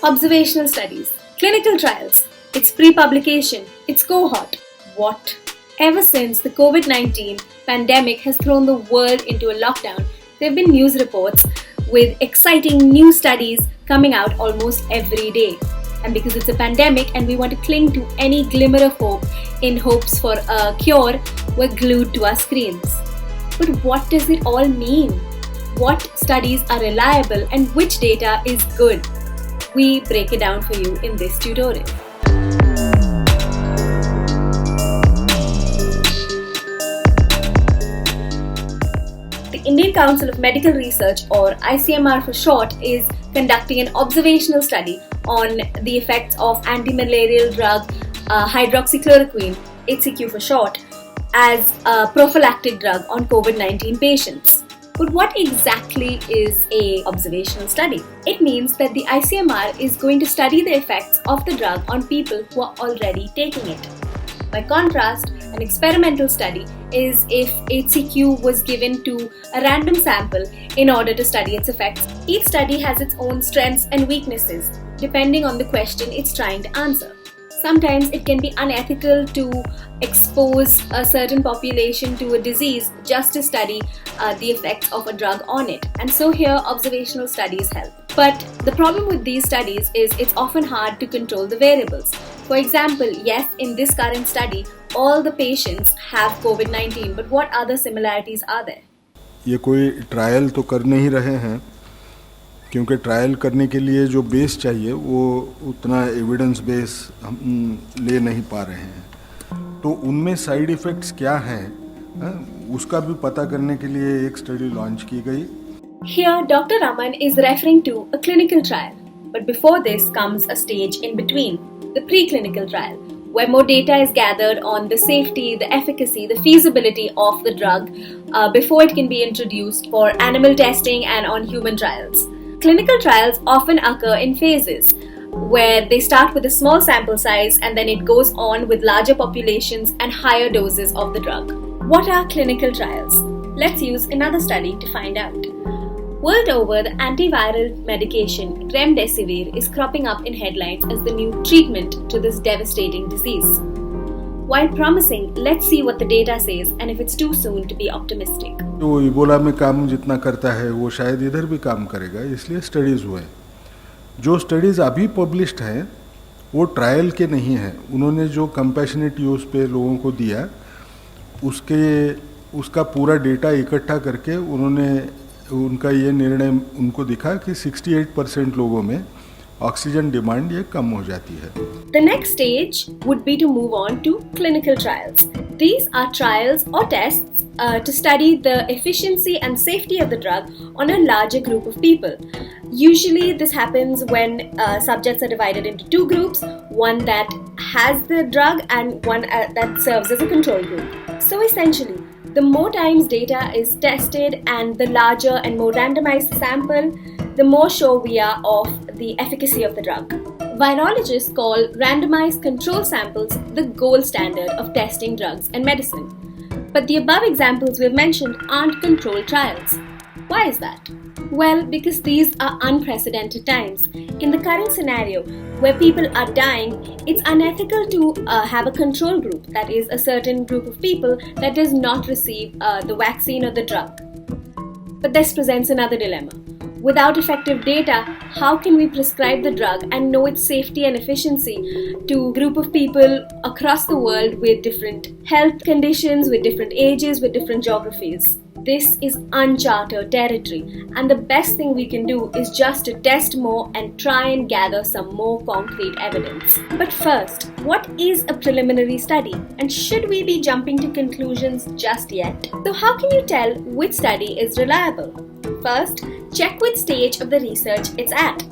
Observational studies, clinical trials, its pre-publication, its cohort. What? Ever since the COVID-19 pandemic has thrown the world into a lockdown, there have been news reports with exciting new studies coming out almost every day. And because it's a pandemic and we want to cling to any glimmer of hope in hopes for a cure, we're glued to our screens. But what does it all mean? What studies are reliable and which data is good? We break it down for you in this tutorial. The Indian Council of Medical Research, or ICMR for short, is conducting an observational study on the effects of anti-malarial drug hydroxychloroquine, HCQ for short, as a prophylactic drug on COVID-19 patients. But what exactly is an observational study? It means that the ICMR is going to study the effects of the drug on people who are already taking it. By contrast, an experimental study is if HCQ was given to a random sample in order to study its effects. Each study has its own strengths and weaknesses, depending on the question it's trying to answer. Sometimes it can be unethical to expose a certain population to a disease just to study the effects of a drug on it. And so here observational studies help. But the problem with these studies is it's often hard to control the variables. For example, yes, in this current study, all the patients have COVID-19, but what other similarities are there? ये कोई trial तो कर नहीं रहे हैं, क्योंकि trial करने के लिए जो बेस चाहिए वो उतना एविडेंस बेस हम ले नहीं पा रहे हैं. तो उनमें साइड इफ़ेक्ट्स क्या हैं उसका भी पता करने के लिए एक स्टडी लॉन्च की गई. Here, Dr. Raman is referring to a clinical trial. But before this comes a stage in between, the preclinical trial, where more data is gathered on the safety, the efficacy, the feasibility of the drug before it can be introduced for animal testing and on human trials. Clinical trials often occur in phases, where they start with a small sample size and then it goes on with larger populations and higher doses of the drug. What are clinical trials? Let's use another study to find out. World over, the antiviral medication remdesivir is cropping up in headlines as the new treatment to this devastating disease. While promising, let's see what the data says and if it's too soon to be optimistic. तो Ebola में काम जितना करता है वो शायद इधर भी काम करेगा, इसलिए स्टडीज़ हुए. जो स्टडीज़ अभी पब्लिश्ड हैं वो ट्रायल के नहीं हैं. उन्होंने जो कंपैशनेट यूज़ पे लोगों को दिया उसका पूरा डेटा इकट्ठा करके उनका ये निर्णय उनको दिखा कि 68% लोगों में ऑक्सीजन डिमांड ये कम हो जाती है. The next stage would be to move on to clinical trials. These are trials or tests to study the efficiency and safety of the drug on a larger group of people. Usually this happens when subjects are divided into two groups, one that has the drug and one that serves as a control group. So essentially, the more times data is tested and the larger and more randomized the sample, the more sure we are of the efficacy of the drug. Virologists call randomized control samples the gold standard of testing drugs and medicine. But the above examples we've mentioned aren't controlled trials. Why is that? Well, because these are unprecedented times. In the current scenario, where people are dying, it's unethical to have a control group, that is, a certain group of people that does not receive the vaccine or the drug. But this presents another dilemma. Without effective data, how can we prescribe the drug and know its safety and efficiency to a group of people across the world with different health conditions, with different ages, with different geographies? This is uncharted territory, and the best thing we can do is just to test more and try and gather some more concrete evidence. But first, what is a preliminary study, and should we be jumping to conclusions just yet? So how can you tell which study is reliable? First, check which stage of the research it's at.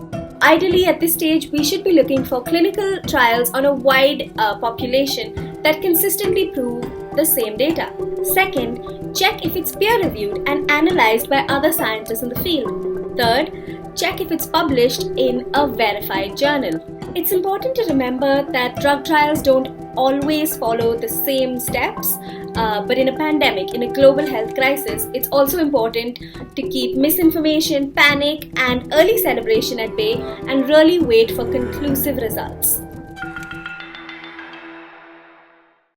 Ideally, at this stage, we should be looking for clinical trials on a wide population that consistently prove the same data. Second, check if it's peer-reviewed and analyzed by other scientists in the field. Third, check if it's published in a verified journal. It's important to remember that drug trials don't always follow the same steps But in a pandemic, in a global health crisis, it's also important to keep misinformation, panic, and early celebration at bay and really wait for conclusive results.